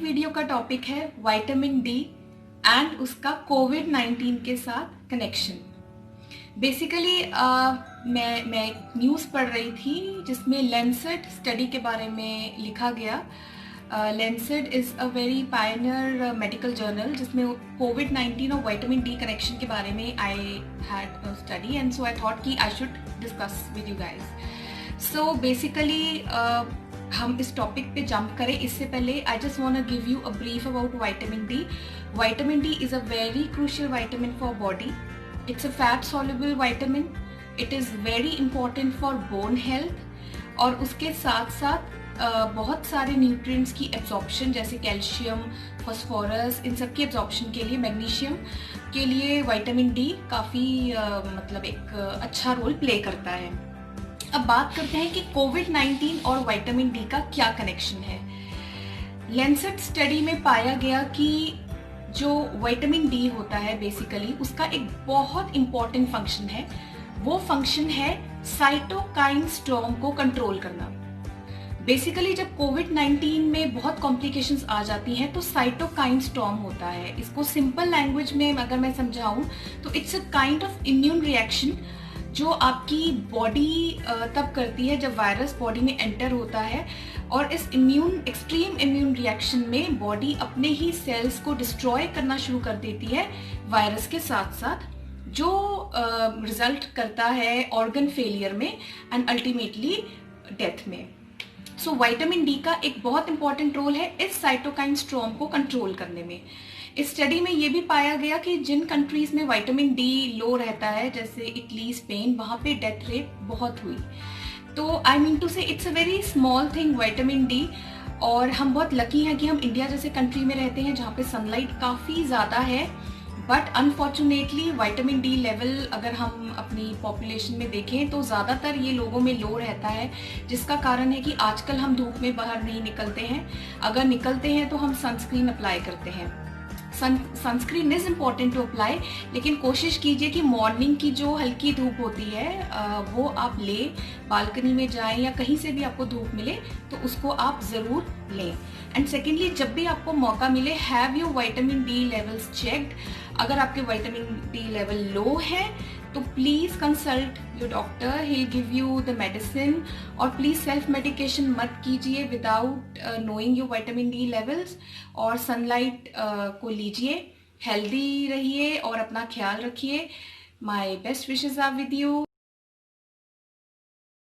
Video का topic है vitamin D and उसका कोविड-19 के साथ कनेक्शन। बेसिकली मैं एक न्यूज़ पढ़ रही थी जिसमें लैंसेट स्टडी के बारे में लिखा गया। Lancet is a very pioneer medical journal जिसमें कोविड-19 और विटामिन डी कनेक्शन के बारे में I had study and so I thought कि I should discuss with you guys. So basically हम इस टॉपिक पे जंप करें इससे पहले I just want to give you a brief about vitamin D. Vitamin D is a very crucial vitamin for body. It's a fat soluble vitamin. It is very important for bone health और उसके साथ साथ बहुत सारे nutrients की absorption जैसे calcium, phosphorus, इन सब की एब्जॉर्प्शन के लिए, मैग्नीशियम के लिए विटामिन डी काफ़ी मतलब एक अच्छा रोल प्ले करता है। अब बात करते हैं कि कोविड-19 और विटामिन डी का क्या कनेक्शन है। लैंसेट स्टडी में पाया गया कि जो विटामिन डी होता है बेसिकली उसका एक बहुत इंपॉर्टेंट फंक्शन है। वो फंक्शन है साइटोकाइन स्टॉर्म को कंट्रोल करना। बेसिकली जब कोविड-19 में बहुत कॉम्प्लिकेशंस आ जाती हैं तो साइटोकाइन स्टॉर्म होता है। इसको सिंपल लैंग्वेज में अगर मैं समझाऊं तो it's a kind of immune reaction जो आपकी बॉडी तब करती है जब वायरस बॉडी में एंटर होता है और इस एक्सट्रीम इम्यून रिएक्शन में बॉडी अपने ही सेल्स को डिस्ट्रॉय करना शुरू कर देती है वायरस के साथ साथ, जो रिजल्ट करता है ऑर्गन फेलियर में एंड अल्टीमेटली डेथ में। सो विटामिन डी का एक बहुत इंपॉर्टेंट रोल है इस साइटोकाइन स्टॉर्म को कंट्रोल करने में। इस स्टडी में ये भी पाया गया कि जिन कंट्रीज में विटामिन डी लो रहता है जैसे इटली, स्पेन, वहाँ पे डेथ रेट बहुत हुई। तो आई मीन टू से it's a very small thing vitamin D. और हम बहुत लकी हैं कि हम इंडिया जैसे कंट्री में रहते हैं जहाँ पे सनलाइट काफ़ी ज़्यादा है। But unfortunately vitamin D level अगर हम अपनी पॉपुलेशन में देखें तो ज़्यादातर ये लोगों में लो रहता है, जिसका कारण है कि आजकल हम धूप में बाहर नहीं निकलते हैं। अगर निकलते हैं तो हम सनस्क्रीन अप्लाई करते हैं। Sunscreen is important to apply, लेकिन कोशिश कीजिए कि मॉर्निंग की जो हल्की धूप होती है वो आप लें, बालकनी में जाएं या कहीं से भी आपको धूप मिले तो उसको आप ज़रूर लें। एंड सेकेंडली, जब भी आपको मौका मिले have your vitamin D levels checked. अगर आपके विटामिन डी लेवल लो है तो please consult your doctor, he will give you the medicine. और प्लीज़ सेल्फ मेडिकेशन मत कीजिए without knowing your vitamin D levels. और सनलाइट को लीजिए, हेल्दी रहिए और अपना ख्याल रखिए। My best wishes are with you.